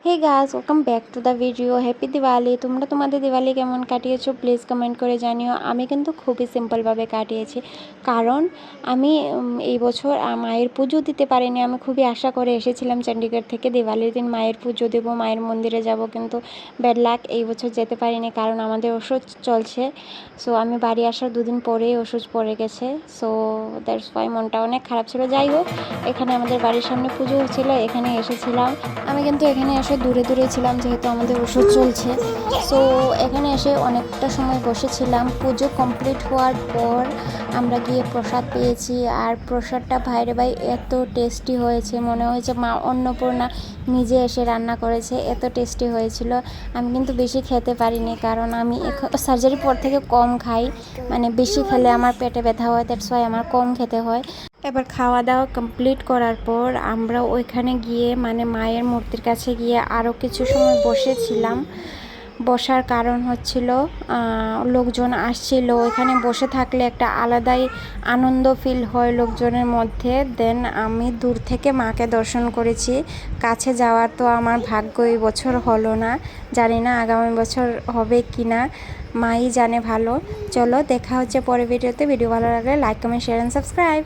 Hey guys, welcome back to the video. Happy Diwali. তোমরা তোমাদের দিওয়ালি কেমন কাটিয়েছো প্লিজ কমেন্ট করে জানিও। আমি কিন্তু খুবই সিম্পলভাবে কাটিয়েছি, কারণ আমি এই বছর মায়ের পুজো দিতে পারিনি। আমি খুবই আশা করে এসেছিলাম চণ্ডীগড় থেকে, দিওয়ালির দিন মায়ের পুজো দেবো, মায়ের মন্দিরে যাব, কিন্তু ব্যাড লাক, এই বছর যেতে পারিনি কারণ আমাদের ওষুধ চলছে। সো আমি বাড়ি আসার দুদিন পরেই ওষুধ পড়ে গেছে। সো দ্যাটস ওয়াই মনটা অনেক খারাপ ছিল। যাই হোক, এখানে আমাদের বাড়ির সামনে পুজো হচ্ছিলো, এখানে এসেছিলাম। আমি কিন্তু এখানে এসে দূরে ছিলাম, যেহেতু আমাদের ওষুধ চলছে। সো এখানে এসে অনেকটা সময় বসেছিলাম। পুজো কমপ্লিট হওয়ার পর আমরা গিয়ে প্রসাদ পেয়েছি, আর প্রসাদটা ভাইরে ভাই এত টেস্টি হয়েছে, মনে হয়েছে মা অন্নপূর্ণা নিজে এসে রান্না করেছে, এত টেস্টি হয়েছিল। আমি কিন্তু বেশি খেতে পারিনি, কারণ আমি সার্জারির পর থেকে কম খাই, মানে বেশি খেলে আমার পেটে ব্যথা হয়, দ্যাটস ওয়াই আমার কম খেতে হয়। এবার খাওয়া দাওয়া কমপ্লিট করার পর আমরা ওইখানে গিয়ে, মানে মায়ের মূর্তির কাছে গিয়ে আরও কিছু সময় বসেছিলাম। বসার কারণ হচ্ছিল লোকজন আসছিল, ওইখানে বসে থাকলে একটা আলাদাই আনন্দ ফিল হয় লোকজনের মধ্যে। দেন আমি দূর থেকে মাকে দর্শন করেছি, কাছে যাওয়ার তো আমার ভাগ্য এই বছর হলো না, জানি না আগামী বছর হবে কি না, মাই জানে ভালো। চলো দেখা হচ্ছে পরের ভিডিওতে। ভিডিও ভালো লাগলে like, comment, share and subscribe.